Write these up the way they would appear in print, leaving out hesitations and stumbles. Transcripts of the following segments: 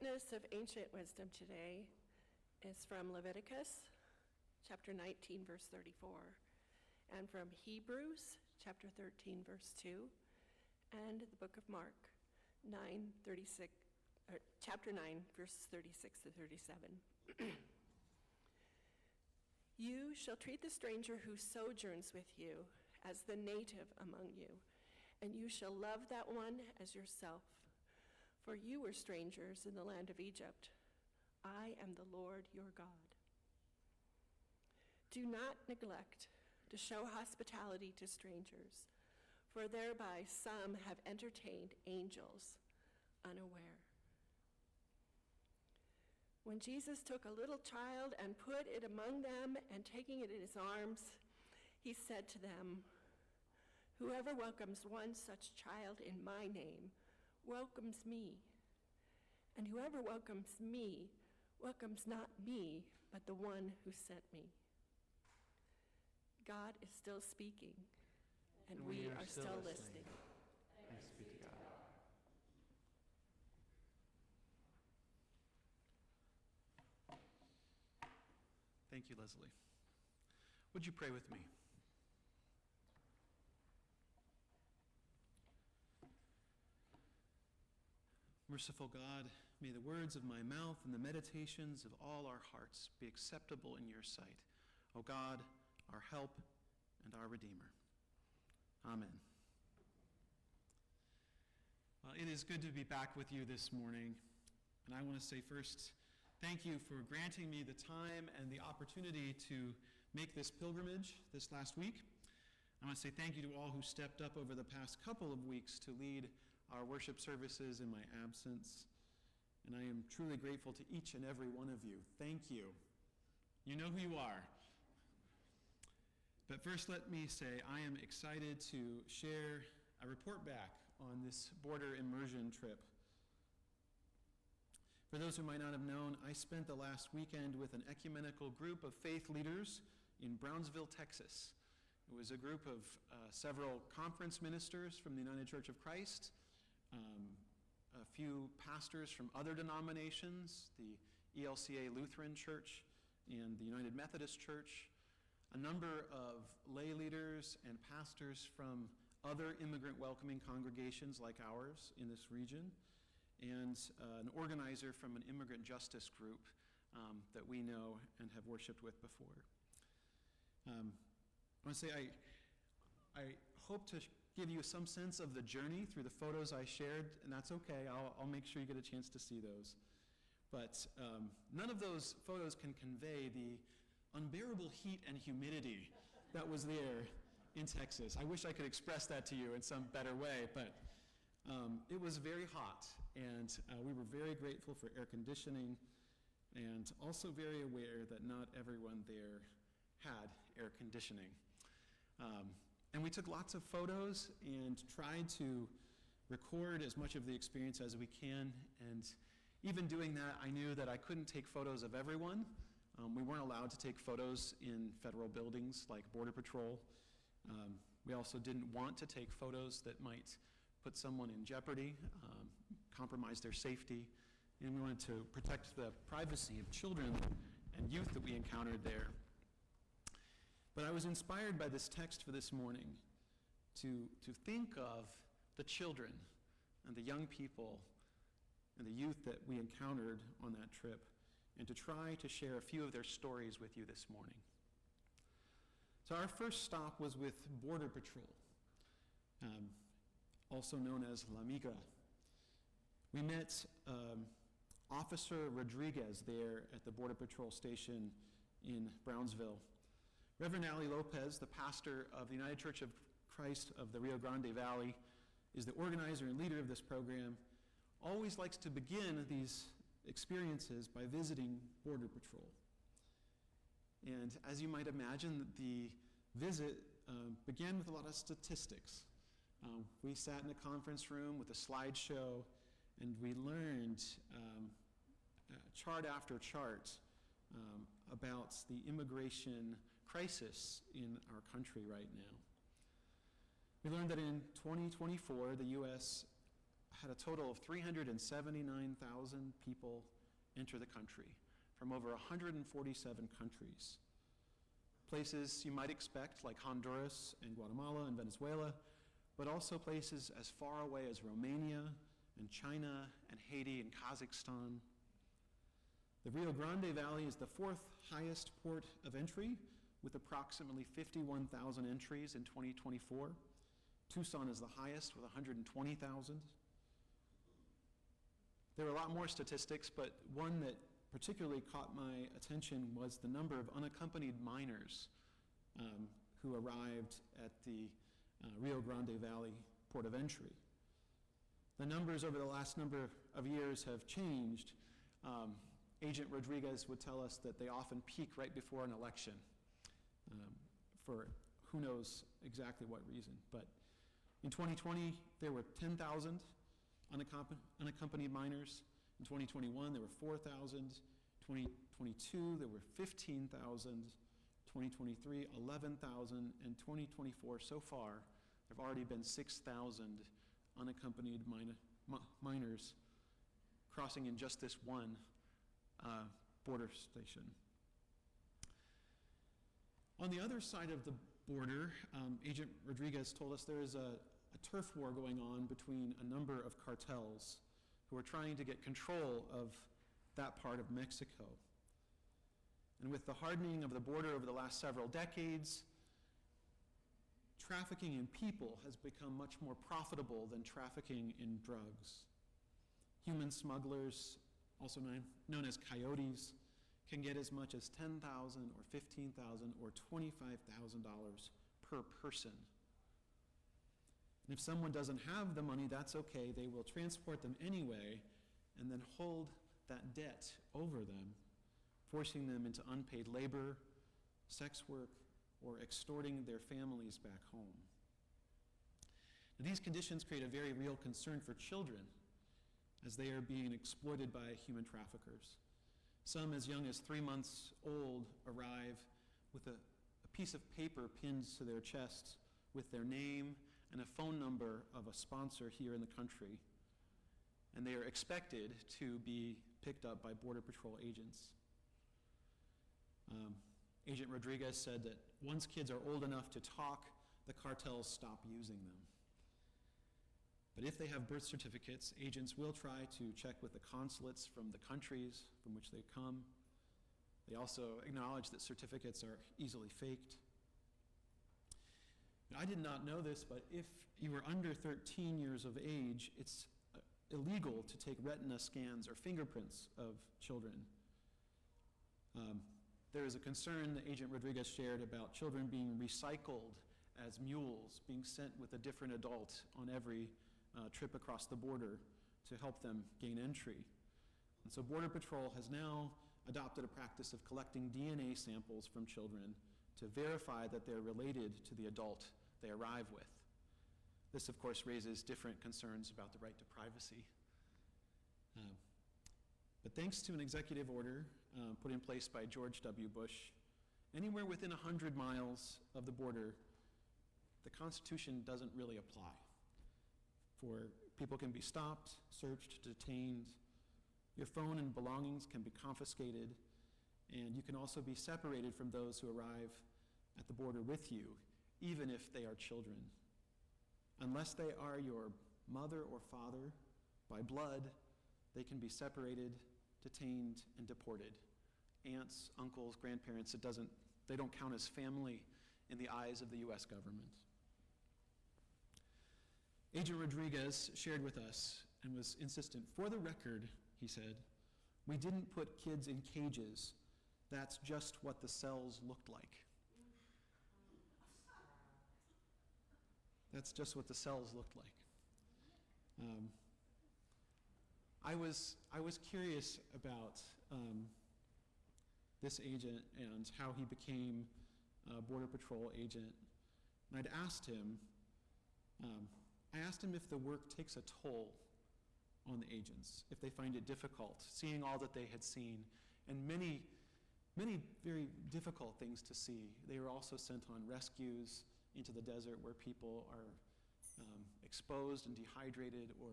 witness of ancient wisdom today is from Leviticus chapter 19, verse 34, and from Hebrews chapter 13, verse 2, and the book of Mark, chapter 9, verses 36 to 37. You shall treat the stranger who sojourns with you as the native among you, and you shall love that one as yourself. For you were strangers in the land of Egypt. I am the Lord your God. Do not neglect to show hospitality to strangers, for thereby some have entertained angels unaware. When Jesus took a little child and put it among them, and taking it in his arms, he said to them, "Whoever welcomes one such child in my name welcomes me. And whoever welcomes me welcomes not me, but the one who sent me." God is still speaking, and we are still listening. Thanks be to God. Thank you, Leslie. Would you pray with me? Merciful God, may the words of my mouth and the meditations of all our hearts be acceptable in your sight, O God, our help and our Redeemer. Amen. Well, it is good to be back with you this morning, and I want to say first, thank you for granting me the time and the opportunity to make this pilgrimage this last week. I want to say thank you to all who stepped up over the past couple of weeks to lead our worship services in my absence. And I am truly grateful to each and every one of you. Thank you. You know who you are. But first, let me say I am excited to share a report back on this border immersion trip. For those who might not have known, I spent the last weekend with an ecumenical group of faith leaders in Brownsville, Texas. It was a group of several conference ministers from the United Church of Christ, a few pastors from other denominations, the ELCA Lutheran Church and the United Methodist Church, a number of lay leaders and pastors from other immigrant welcoming congregations like ours in this region, and an organizer from an immigrant justice group that we know and have worshiped with before. I want to say I hope to give you some sense of the journey through the photos I shared, and that's okay. I'll make sure you get a chance to see those. But none of those photos can convey the unbearable heat and humidity that was there in Texas. I wish I could express that to you in some better way, but it was very hot, and we were very grateful for air conditioning, and also very aware that not everyone there had air conditioning. And we took lots of photos and tried to record as much of the experience as we can, and even doing that, I knew that I couldn't take photos of everyone. We weren't allowed to take photos in federal buildings like Border Patrol. We also didn't want to take photos that might put someone in jeopardy, compromise their safety, and we wanted to protect the privacy of children and youth that we encountered there. But I was inspired by this text for this morning to think of the children and the young people and the youth that we encountered on that trip, and to try to share a few of their stories with you this morning. So our first stop was with Border Patrol, also known as La Migra. We met Officer Rodriguez there at the Border Patrol station in Brownsville. Reverend Ali Lopez, the pastor of the United Church of Christ of the Rio Grande Valley, is the organizer and leader of this program, always likes to begin these experiences by visiting Border Patrol. And as you might imagine, the visit began with a lot of statistics. We sat in a conference room with a slideshow, and we learned chart after chart about the immigration crisis in our country right now. We learned that in 2024, the U.S. had a total of 379,000 people enter the country from over 147 countries. Places you might expect like Honduras and Guatemala and Venezuela, but also places as far away as Romania and China and Haiti and Kazakhstan. The Rio Grande Valley is the fourth highest port of entry with approximately 51,000 entries in 2024. Tucson is the highest with 120,000. There are a lot more statistics, but one that particularly caught my attention was the number of unaccompanied minors who arrived at the Rio Grande Valley port of entry. The numbers over the last number of years have changed. Agent Rodriguez would tell us that they often peak right before an election for who knows exactly what reason. But in 2020, there were 10,000 unaccompanied minors. In 2021, there were 4,000. 2022, there were 15,000. 2023, 11,000. And 2024, so far, there have already been 6,000 unaccompanied minors crossing in just this one border station. On the other side of the border, Agent Rodriguez told us there is a turf war going on between a number of cartels who are trying to get control of that part of Mexico. And with the hardening of the border over the last several decades, trafficking in people has become much more profitable than trafficking in drugs. Human smugglers, also known as coyotes, can get as much as $10,000 or $15,000 or $25,000 per person. And if someone doesn't have the money, that's okay. They will transport them anyway and then hold that debt over them, forcing them into unpaid labor, sex work, or extorting their families back home. Now, these conditions create a very real concern for children as they are being exploited by human traffickers. Some as young as 3 months old arrive with a piece of paper pinned to their chests with their name and a phone number of a sponsor here in the country. And they are expected to be picked up by Border Patrol agents. Agent Rodriguez said that once kids are old enough to talk, the cartels stop using them. But if they have birth certificates, agents will try to check with the consulates from the countries from which they come. They also acknowledge that certificates are easily faked. Now, I did not know this, but if you were under 13 years of age, it's illegal to take retina scans or fingerprints of children. There is a concern that Agent Rodriguez shared about children being recycled as mules, being sent with a different adult on every trip across the border to help them gain entry. And so Border Patrol has now adopted a practice of collecting DNA samples from children to verify that they're related to the adult they arrive with. This, of course, raises different concerns about the right to privacy. But thanks to an executive order put in place by George W. Bush, anywhere within 100 miles of the border, the Constitution doesn't really apply. For people can be stopped, searched, detained. Your phone and belongings can be confiscated, and you can also be separated from those who arrive at the border with you, even if they are children. Unless they are your mother or father by blood, they can be separated, detained, and deported. Aunts, uncles, grandparents, they don't count as family in the eyes of the U.S. government. Agent Rodriguez shared with us and was insistent. For the record, he said, we didn't put kids in cages. That's just what the cells looked like. That's just what the cells looked like. I was curious about this agent and how he became a Border Patrol agent. And I'd asked him, if the work takes a toll on the agents, if they find it difficult, seeing all that they had seen, and many, many very difficult things to see. They were also sent on rescues into the desert where people are exposed and dehydrated or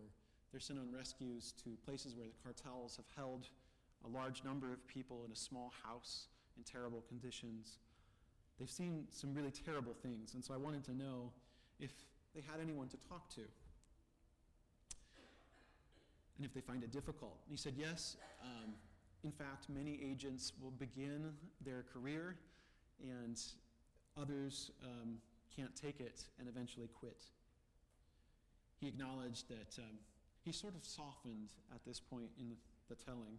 They're sent on rescues to places where the cartels have held a large number of people in a small house in terrible conditions. They've seen some really terrible things, and so I wanted to know if they had anyone to talk to, and if they find it difficult. And he said, yes, in fact, many agents will begin their career, and others can't take it and eventually quit. He acknowledged that he sort of softened at this point in the telling.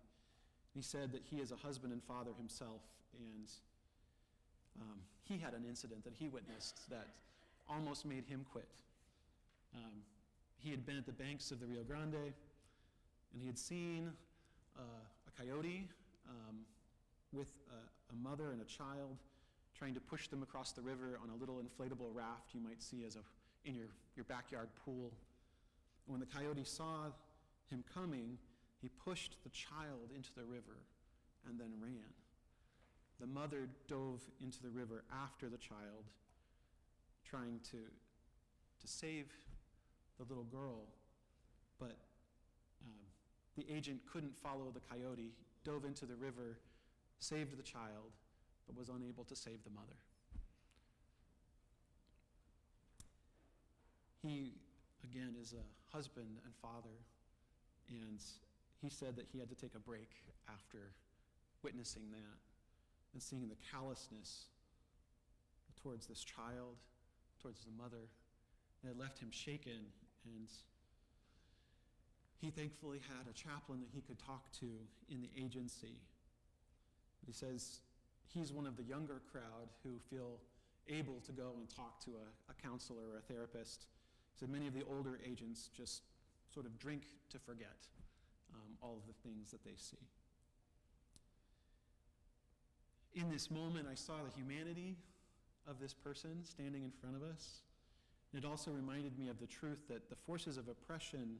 He said that he is a husband and father himself, and he had an incident that he witnessed that almost made him quit. He had been at the banks of the Rio Grande, and he had seen a coyote with a mother and a child trying to push them across the river on a little inflatable raft you might see in your backyard pool. And when the coyote saw him coming, he pushed the child into the river and then ran. The mother dove into the river after the child, trying to save the little girl, but the agent couldn't follow the coyote, dove into the river, saved the child, but was unable to save the mother. He, again, is a husband and father, and he said that he had to take a break after witnessing that and seeing the callousness towards this child, towards the mother. And it left him shaken, and he thankfully had a chaplain that he could talk to in the agency. But he says he's one of the younger crowd who feel able to go and talk to a counselor or a therapist. He said many of the older agents just sort of drink to forget all of the things that they see. In this moment, I saw the humanity of this person standing in front of us. It also reminded me of the truth that the forces of oppression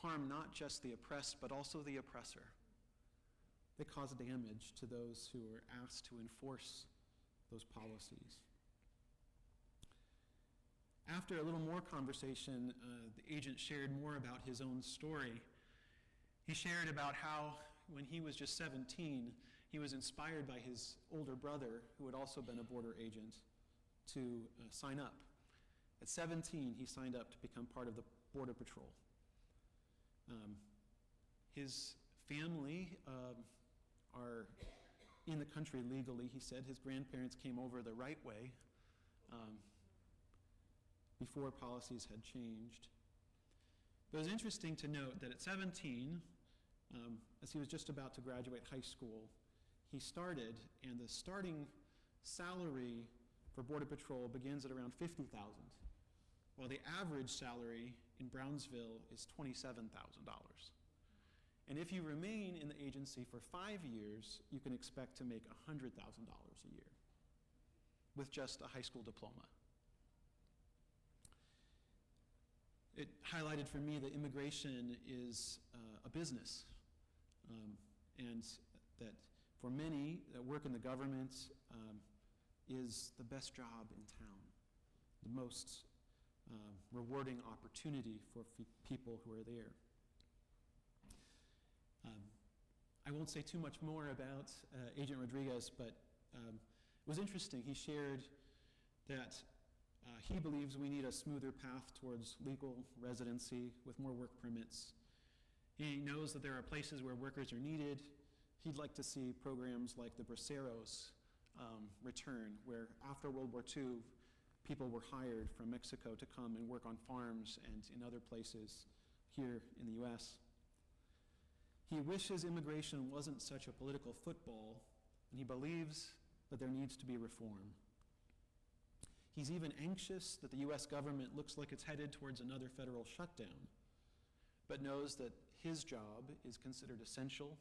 harm not just the oppressed, but also the oppressor. They cause damage to those who are asked to enforce those policies. After a little more conversation, the agent shared more about his own story. He shared about how, when he was just 17, he was inspired by his older brother, who had also been a border agent, to sign up. At 17, he signed up to become part of the Border Patrol. His family are in the country legally, he said. His grandparents came over the right way before policies had changed. But it was interesting to note that at 17, as he was just about to graduate high school, he started, and the starting salary for Border Patrol begins at around $50,000, while the average salary in Brownsville is $27,000. And if you remain in the agency for 5 years, you can expect to make $100,000 a year with just a high school diploma. It highlighted for me that immigration is a business, and that for many that work in the government is the best job in town, the most rewarding opportunity for people who are there. I won't say too much more about Agent Rodriguez, but it was interesting. He shared that he believes we need a smoother path towards legal residency with more work permits. He knows that there are places where workers are needed. He'd like to see programs like the Braceros return, where after World War II, people were hired from Mexico to come and work on farms and in other places here in the U.S. He wishes immigration wasn't such a political football, and he believes that there needs to be reform. He's even anxious that the U.S. government looks like it's headed towards another federal shutdown, but knows that his job is considered essential,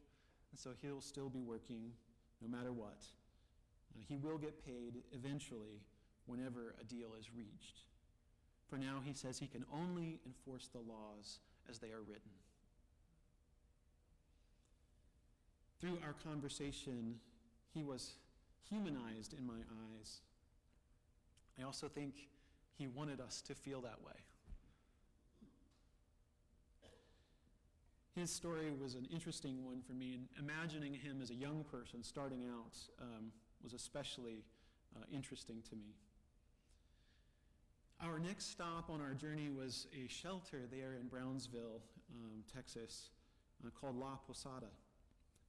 and so he'll still be working no matter what. He will get paid eventually whenever a deal is reached. For now, he says he can only enforce the laws as they are written. Through our conversation, he was humanized in my eyes. I also think he wanted us to feel that way. His story was an interesting one for me, and imagining him as a young person starting out was especially interesting to me. Our next stop on our journey was a shelter there in Brownsville, Texas, called La Posada.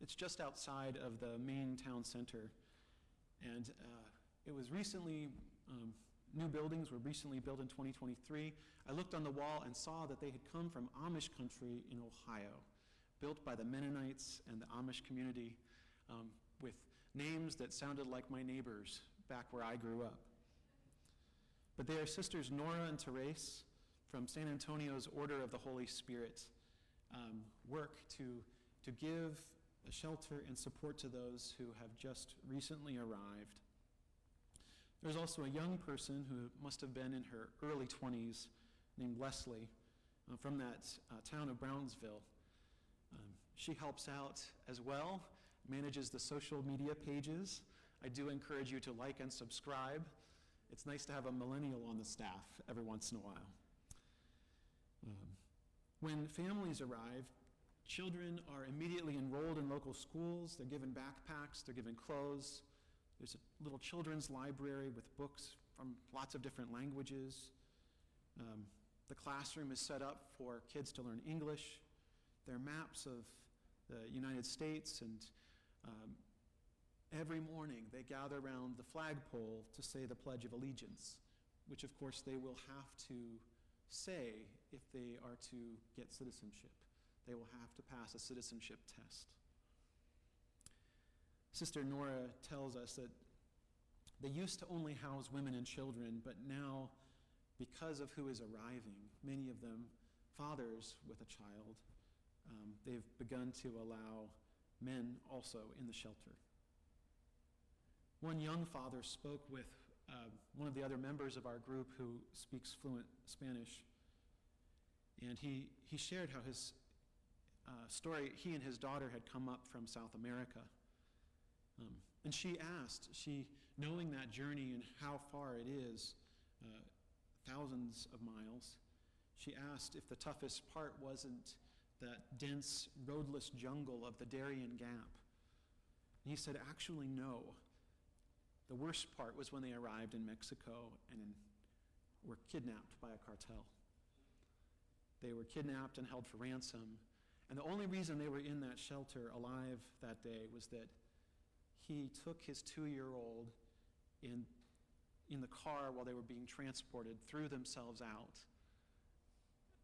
It's just outside of the main town center, and it was recently, new buildings were recently built in 2023. I looked on the wall and saw that they had come from Amish country in Ohio, built by the Mennonites and the Amish community, with names that sounded like my neighbors back where I grew up. But they are sisters Nora and Therese from San Antonio's Order of the Holy Spirit, work to give a shelter and support to those who have just recently arrived. There's also a young person who must have been in her early 20s named Leslie from that town of Brownsville. She helps out as well, manages the social media pages. I do encourage you to like and subscribe. It's nice to have a millennial on the staff every once in a while. When families arrive, children are immediately enrolled in local schools. They're given backpacks, they're given clothes. There's a little children's library with books from lots of different languages. The classroom is set up for kids to learn English. There are maps of the United States, and every morning they gather around the flagpole to say the Pledge of Allegiance, which of course they will have to say if they are to get citizenship. They will have to pass a citizenship test. Sister Nora tells us that they used to only house women and children, but now, because of who is arriving, many of them fathers with a child, they've begun to allow men also in the shelter. One young father spoke with one of the other members of our group who speaks fluent Spanish, and he shared how his story, he and his daughter had come up from South America. And she asked, knowing that journey and how far it is, thousands of miles, she asked if the toughest part wasn't that dense, roadless jungle of the Darien Gap. And he said, actually, no. The worst part was when they arrived in Mexico and were kidnapped by a cartel. They were kidnapped and held for ransom. And the only reason they were in that shelter alive that day was that he took his 2-year-old in the car while they were being transported, threw themselves out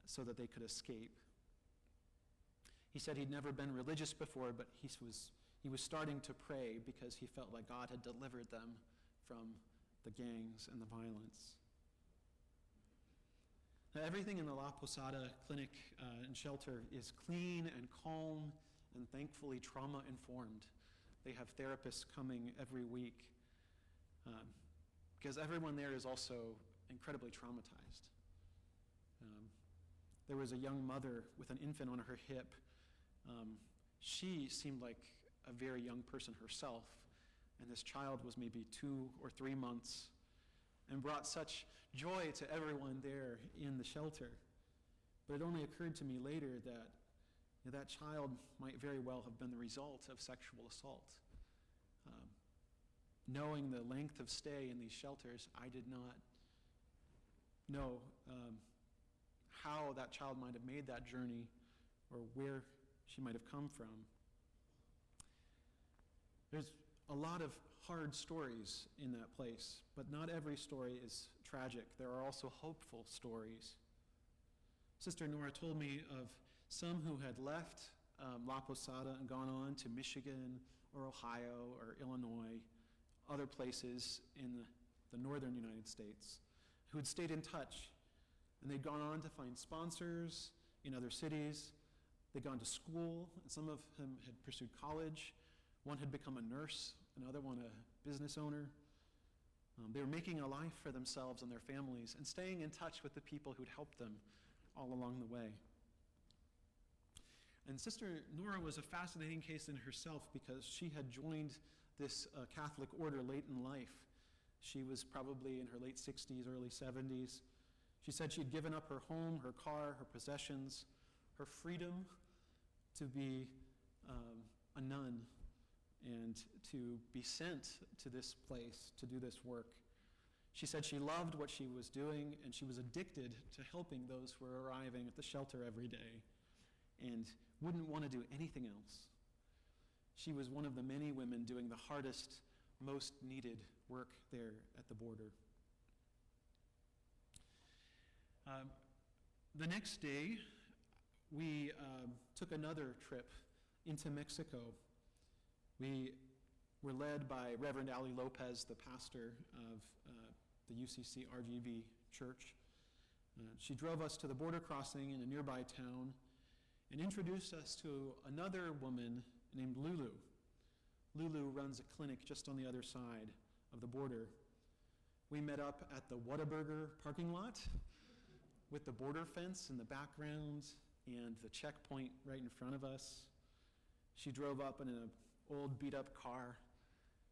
so that they could escape. He said he'd never been religious before, but he was starting to pray because he felt like God had delivered them from the gangs and the violence. Now, everything in the La Posada clinic and shelter is clean and calm and thankfully trauma-informed. They have therapists coming every week because everyone there is also incredibly traumatized. There was a young mother with an infant on her hip. She seemed like a very young person herself, and this child was maybe 2 or 3 months and brought such joy to everyone there in the shelter. But it only occurred to me later that that child might very well have been the result of sexual assault. Knowing the length of stay in these shelters, I did not know how that child might have made that journey or where she might have come from. There's a lot of hard stories in that place, but not every story is tragic. There are also hopeful stories. Sister Nora told me of some who had left La Posada and gone on to Michigan or Ohio or Illinois, other places in the northern United States, who had stayed in touch. And they'd gone on to find sponsors in other cities. They'd gone to school, and some of them had pursued college. One had become a nurse, another one a business owner. They were making a life for themselves and their families and staying in touch with the people who'd helped them all along the way. And Sister Nora was a fascinating case in herself because she had joined this Catholic order late in life. She was probably in her late 60s, early 70s. She said she'd given up her home, her car, her possessions, her freedom, to be a nun and to be sent to this place to do this work. She said she loved what she was doing, and she was addicted to helping those who were arriving at the shelter every day and wouldn't want to do anything else. She was one of the many women doing the hardest, most needed work there at the border. The next day, we took another trip into Mexico. We were led by Reverend Ali Lopez, the pastor of the UCC RGV Church. She drove us to the border crossing in a nearby town and introduced us to another woman named Lulu. Lulu runs a clinic just on the other side of the border. We met up at the Whataburger parking lot with the border fence in the background and the checkpoint right in front of us. She drove up in an old beat-up car,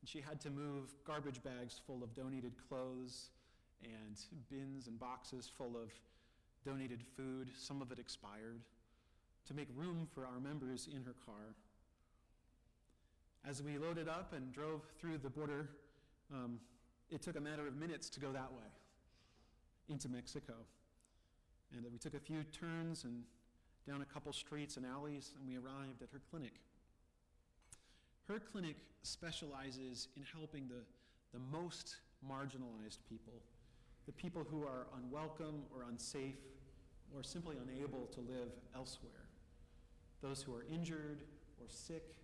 and she had to move garbage bags full of donated clothes and bins and boxes full of donated food, some of it expired, to make room for our members in her car. As we loaded up and drove through the border, it took a matter of minutes to go that way, into Mexico. And we took a few turns and down a couple streets and alleys, and we arrived at her clinic. Her clinic specializes in helping the most marginalized people, the people who are unwelcome or unsafe or simply unable to live elsewhere, those who are injured or sick,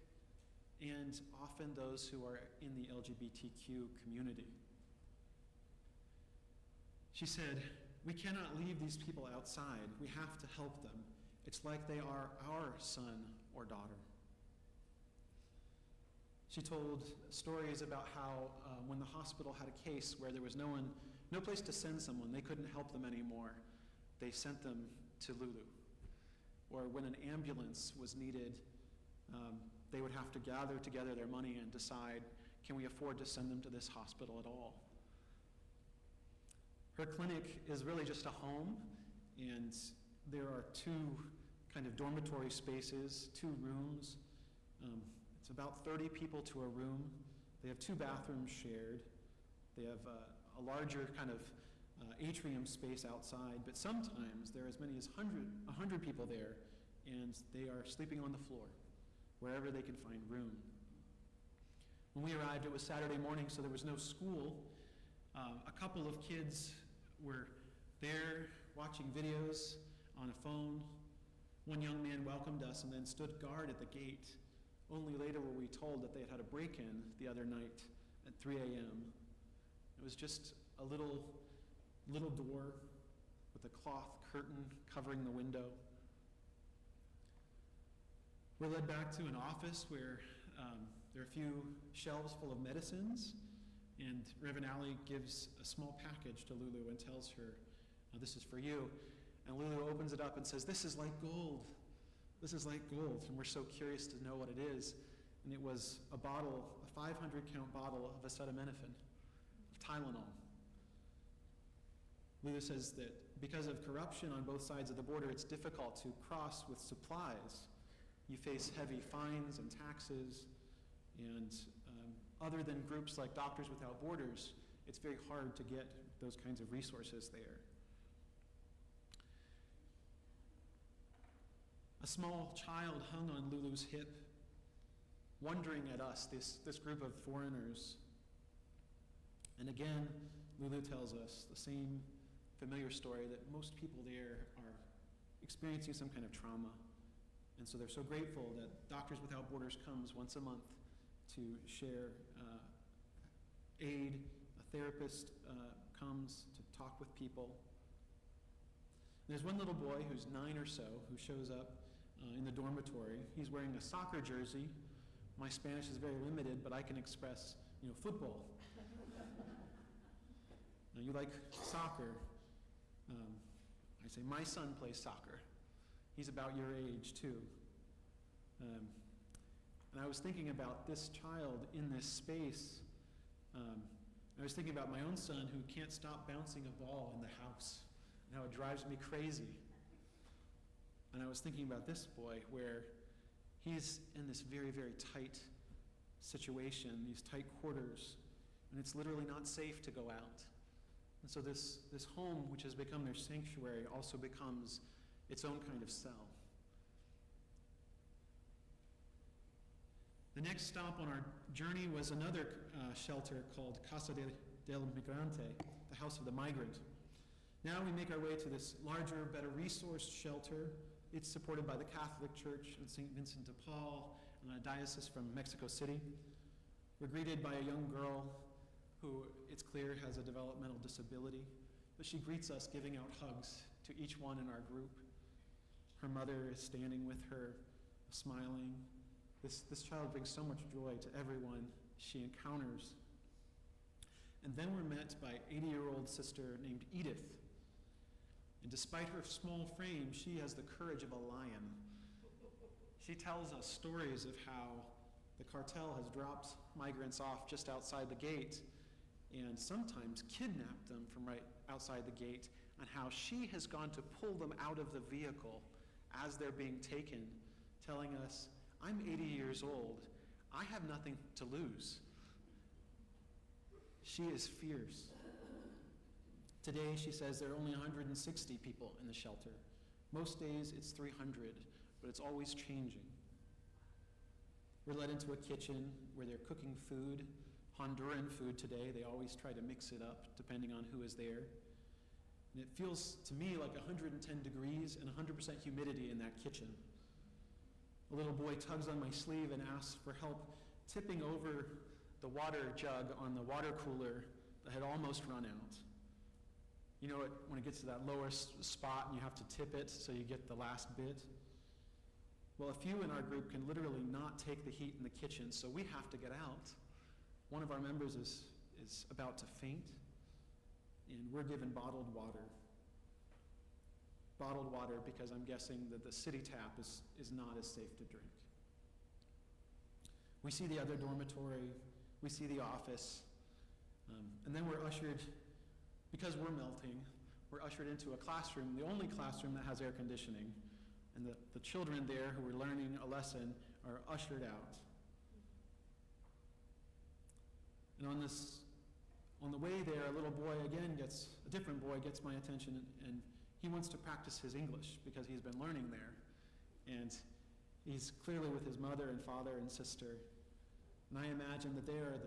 and often those who are in the LGBTQ community. She said, "We cannot leave these people outside. We have to help them. It's like they are our son or daughter." She told stories about how when the hospital had a case where there was no place to send someone, they couldn't help them anymore, they sent them to Lulu. Or when an ambulance was needed, they would have to gather together their money and decide, can we afford to send them to this hospital at all? Her clinic is really just a home, and there are two kind of dormitory spaces, 2 rooms. It's about 30 people to a room. They have 2 bathrooms shared. They have a larger kind of atrium space outside, but sometimes there are as many as 100 people there, and they are sleeping on the floor, wherever they can find room. When we arrived, it was Saturday morning, so there was no school. A couple of kids were there watching videos on a phone. One young man welcomed us and then stood guard at the gate. Only later were we told that they had had a break-in the other night at 3 a.m. It was just a little door with a cloth curtain covering the window. We're led back to an office where there are a few shelves full of medicines, and Reverend Ali gives a small package to Lulu and tells her, "This is for you." And Lulu opens it up and says, "This is like gold. This is like gold." And we're so curious to know what it is. And it was a 500-count bottle of acetaminophen, of Tylenol. Lulu says that because of corruption on both sides of the border, it's difficult to cross with supplies. You face heavy fines and taxes, and other than groups like Doctors Without Borders, it's very hard to get those kinds of resources there. A small child hung on Lulu's hip, wondering at us, this group of foreigners. And again, Lulu tells us the same familiar story, that most people there are experiencing some kind of trauma. And so they're so grateful that Doctors Without Borders comes once a month to share aid. A therapist comes to talk with people. There's one little boy who's 9 or so who shows up in the dormitory. He's wearing a soccer jersey. My Spanish is very limited, but I can express, football. Now, you like soccer? I say, my son plays soccer. He's about your age, too. And I was thinking about this child in this space. I was thinking about my own son who can't stop bouncing a ball in the house, and how it drives me crazy. And I was thinking about this boy where He's in this very, very tight situation, these tight quarters, and it's literally not safe to go out. And so this home, which has become their sanctuary, also becomes its own kind of cell. The next stop on our journey was another shelter called Casa del Migrante, the House of the Migrant. Now we make our way to this larger, better resourced shelter. It's supported by the Catholic Church and St. Vincent de Paul and a diocese from Mexico City. We're greeted by a young girl who, it's clear, has a developmental disability, but she greets us giving out hugs to each one in our group. Her mother is standing with her, smiling. This child brings so much joy to everyone she encounters. And then we're met by 80-year-old sister named Edith. And despite her small frame, she has the courage of a lion. She tells us stories of how the cartel has dropped migrants off just outside the gate and sometimes kidnapped them from right outside the gate, and how she has gone to pull them out of the vehicle as they're being taken, telling us, I'm 80 years old. I have nothing to lose. She is fierce. Today, she says, there are only 160 people in the shelter. Most days, it's 300, but it's always changing. We're led into a kitchen where they're cooking food, Honduran food today. They always try to mix it up depending on who is there. And it feels to me like 110 degrees and 100% humidity in that kitchen. A little boy tugs on my sleeve and asks for help tipping over the water jug on the water cooler that had almost run out. You know, when it gets to that lowest spot and you have to tip it so you get the last bit? Well, a few in our group can literally not take the heat in the kitchen, so we have to get out. One of our members is about to faint, and we're given bottled water. Bottled water because I'm guessing that the city tap is not as safe to drink. We see the other dormitory, we see the office, and then we're ushered, because we're melting, we're ushered into a classroom, the only classroom that has air conditioning, and the children there who are learning a lesson are ushered out. And on the way there, a different boy gets my attention, and he wants to practice his English because he's been learning there. And he's clearly with his mother and father and sister. And I imagine that they are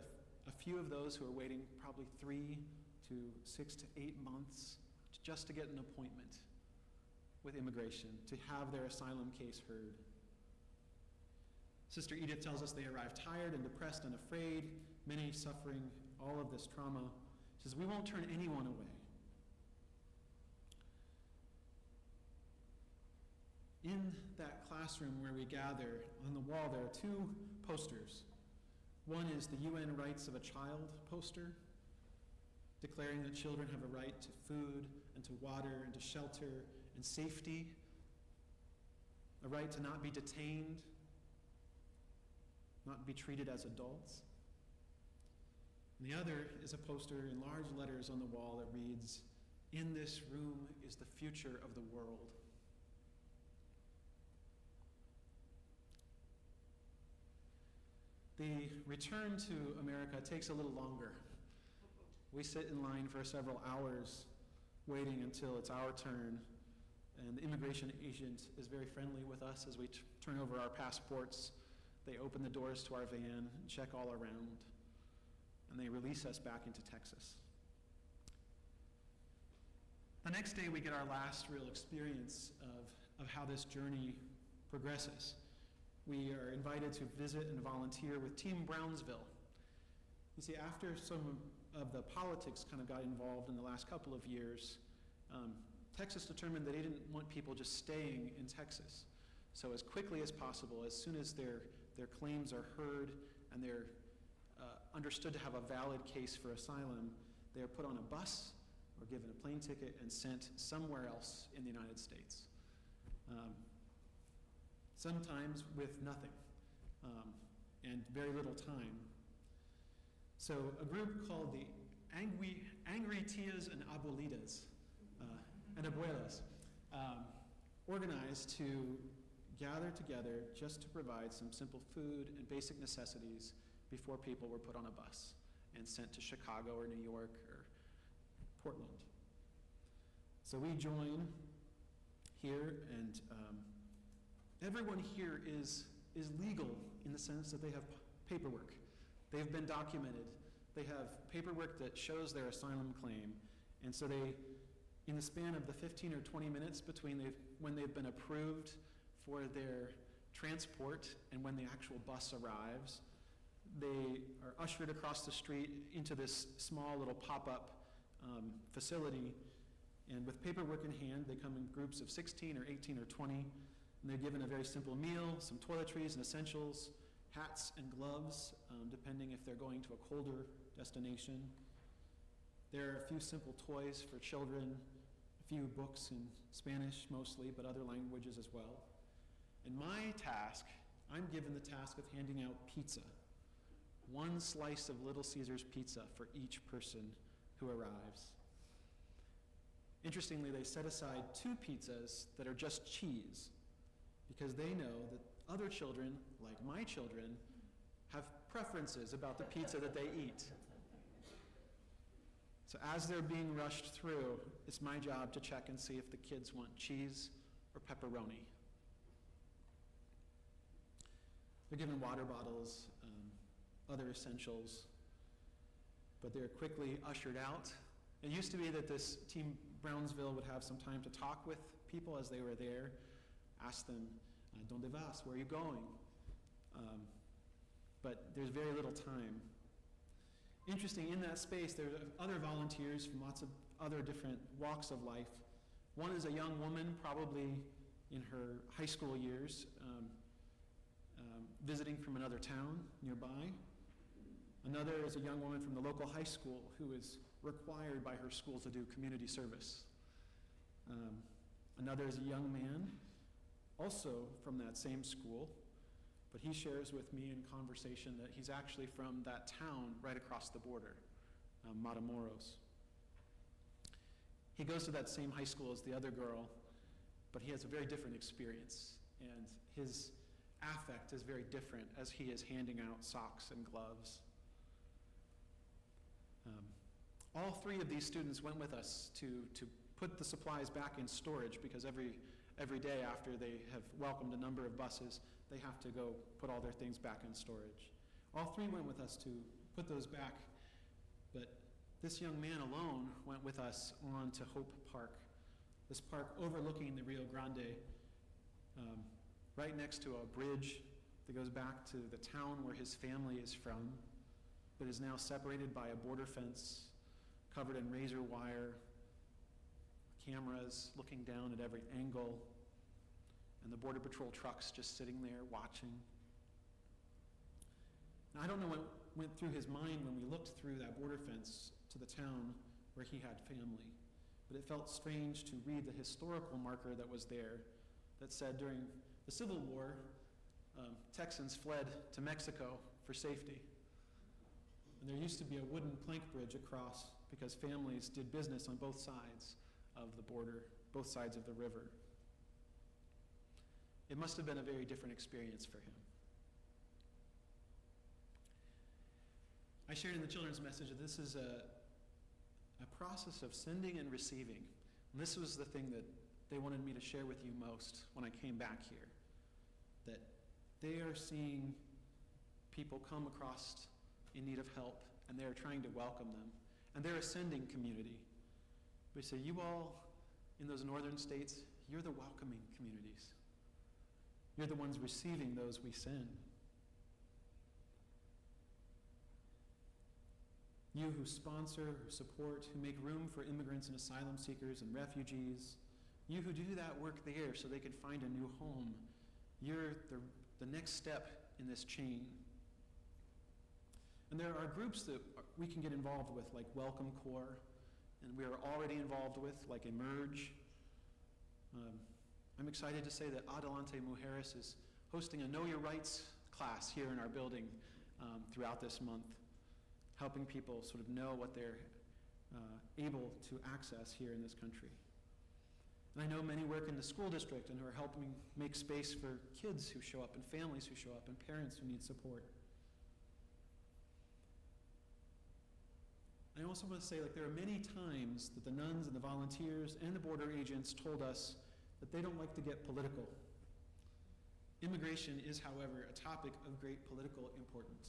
a few of those who are waiting probably 3 to 6 to 8 months just to get an appointment with immigration, to have their asylum case heard. Sister Edith tells us they arrive tired and depressed and afraid, many suffering all of this trauma. She says, we won't turn anyone away. In that classroom where we gather, on the wall there are 2 posters. One is the UN Rights of a Child poster, declaring that children have a right to food and to water and to shelter and safety, a right to not be detained, not be treated as adults. And the other is a poster in large letters on the wall that reads, "In this room is the future of the world." The return to America takes a little longer. We sit in line for several hours waiting until it's our turn, and the immigration agent is very friendly with us as we turn over our passports. They open the doors to our van, check all around, and they release us back into Texas. The next day we get our last real experience of how this journey progresses. We are invited to visit and volunteer with Team Brownsville. You see, after some of the politics kind of got involved in the last couple of years, Texas determined that they didn't want people just staying in Texas. So as quickly as possible, as soon as their claims are heard and they're understood to have a valid case for asylum, they are put on a bus or given a plane ticket and sent somewhere else in the United States. Sometimes with nothing and very little time. So a group called the Angry Tias and Abuelitas and Abuelas organized to gather together just to provide some simple food and basic necessities before people were put on a bus and sent to Chicago or New York or Portland. So we join here, and everyone here is legal in the sense that they have paperwork. They've been documented. They have paperwork that shows their asylum claim. And so they, in the span of the 15 or 20 minutes between when they've been approved for their transport and when the actual bus arrives, they are ushered across the street into this small little pop-up facility. And with paperwork in hand, they come in groups of 16 or 18 or 20, and they're given a very simple meal, some toiletries and essentials, hats and gloves, depending if they're going to a colder destination. There are a few simple toys for children, a few books in Spanish mostly, but other languages as well. And my task, I'm given the task of handing out pizza. One slice of Little Caesars pizza for each person who arrives. Interestingly, they set aside 2 pizzas that are just cheese because they know that other children, like my children, have preferences about the pizza that they eat. So as they're being rushed through, it's my job to check and see if the kids want cheese or pepperoni. They're given water bottles, other essentials, but they're quickly ushered out. It used to be that this Team Brownsville would have some time to talk with people as they were there, ask them, "Donde vas? Where are you going?" But there's very little time. Interesting, in that space, there are other volunteers from lots of other different walks of life. One is a young woman, probably in her high school years, visiting from another town nearby. Another is a young woman from the local high school who is required by her school to do community service. Another is a young man, also from that same school, but he shares with me in conversation that he's actually from that town right across the border, Matamoros. He goes to that same high school as the other girl, but he has a very different experience, and his affect is very different as he is handing out socks and gloves. All 3 of these students went with us to put the supplies back in storage because every day after they have welcomed a number of buses, they have to go put all their things back in storage. All 3 went with us to put those back, but this young man alone went with us on to Hope Park, this park overlooking the Rio Grande, right next to a bridge that goes back to the town where his family is from, but is now separated by a border fence covered in razor wire, cameras looking down at every angle, and the Border Patrol trucks just sitting there watching. Now, I don't know what went through his mind when we looked through that border fence to the town where he had family, but it felt strange to read the historical marker that was there that said during the Civil War, Texans fled to Mexico for safety. And there used to be a wooden plank bridge across because families did business on both sides of the border, both sides of the river. It must have been a very different experience for him. I shared in the children's message that this is a process of sending and receiving. And this was the thing that they wanted me to share with you most when I came back here. That they are seeing people come across in need of help, and they're trying to welcome them. And they're a sending community. We say, you all in those northern states, you're the welcoming communities. You're the ones receiving those we send. You who sponsor, who support, who make room for immigrants and asylum seekers and refugees, you who do that work there so they could find a new home, you're the next step in this chain. And there are groups that we can get involved with, like Welcome Corps, and we are already involved with, like Emerge. I'm excited to say that Adelante Mujeres is hosting a Know Your Rights class here in our building throughout this month, helping people sort of know what they're able to access here in this country. And I know many work in the school district and who are helping make space for kids who show up and families who show up and parents who need support. I also want to say, there are many times that the nuns and the volunteers and the border agents told us that they don't like to get political. Immigration is, however, a topic of great political importance,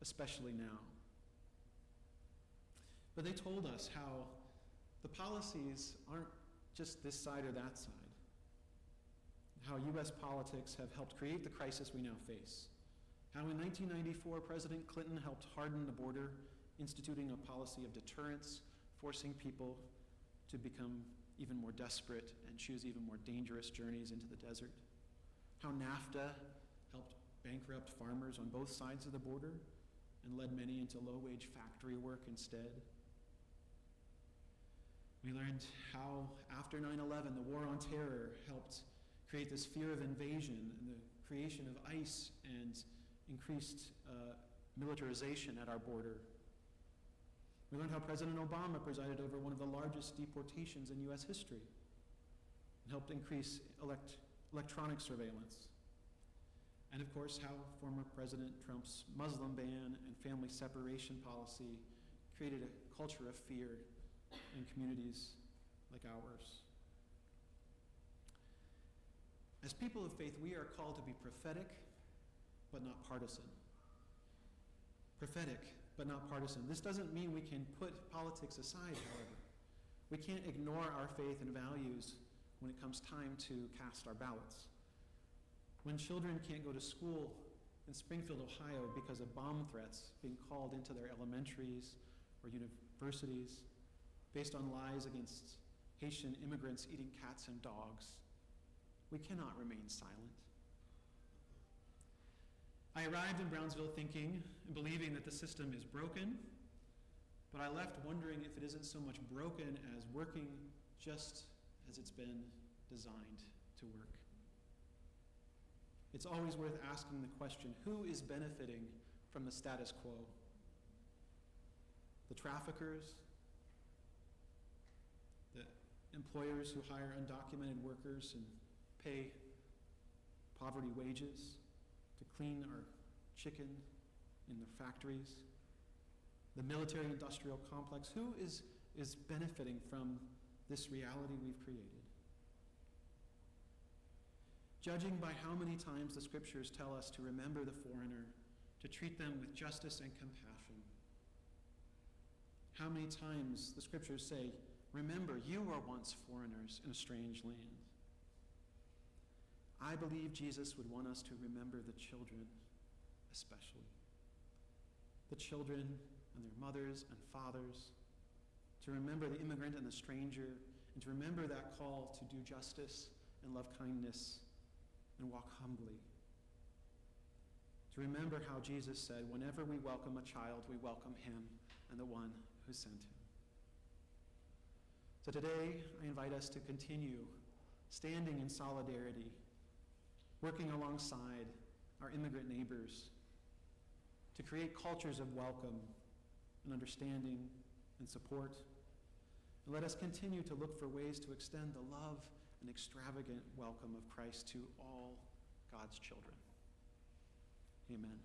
especially now. But they told us how the policies aren't just this side or that side, how U.S. politics have helped create the crisis we now face, how in 1994 President Clinton helped harden the border, instituting a policy of deterrence, forcing people to become even more desperate and choose even more dangerous journeys into the desert, how NAFTA helped bankrupt farmers on both sides of the border and led many into low-wage factory work instead. We learned how, after 9/11, the war on terror helped create this fear of invasion and the creation of ICE and increased militarization at our border. We learned how President Obama presided over one of the largest deportations in U.S. history and helped increase electronic surveillance. And of course, how former President Trump's Muslim ban and family separation policy created a culture of fear in communities like ours. As people of faith, we are called to be prophetic, but not partisan. Prophetic, but not partisan. This doesn't mean we can put politics aside, however. We can't ignore our faith and values when it comes time to cast our ballots. When children can't go to school in Springfield, Ohio because of bomb threats being called into their elementaries or universities based on lies against Haitian immigrants eating cats and dogs, we cannot remain silent. I arrived in Brownsville thinking and believing that the system is broken, but I left wondering if it isn't so much broken as working just as it's been designed to work. It's always worth asking the question, who is benefiting from the status quo? The traffickers, the employers who hire undocumented workers and pay poverty wages to clean our chicken in the factories, the military-industrial complex. Who is benefiting from this reality we've created? Judging by how many times the scriptures tell us to remember the foreigner, to treat them with justice and compassion, how many times the scriptures say, remember, you were once foreigners in a strange land. I believe Jesus would want us to remember the children especially. The children and their mothers and fathers, to remember the immigrant and the stranger, and to remember that call to do justice and love kindness and walk humbly. To remember how Jesus said, whenever we welcome a child, we welcome him and the one who sent him. So today, I invite us to continue standing in solidarity, working alongside our immigrant neighbors to create cultures of welcome and understanding and support. And let us continue to look for ways to extend the love and extravagant welcome of Christ to all God's children. Amen.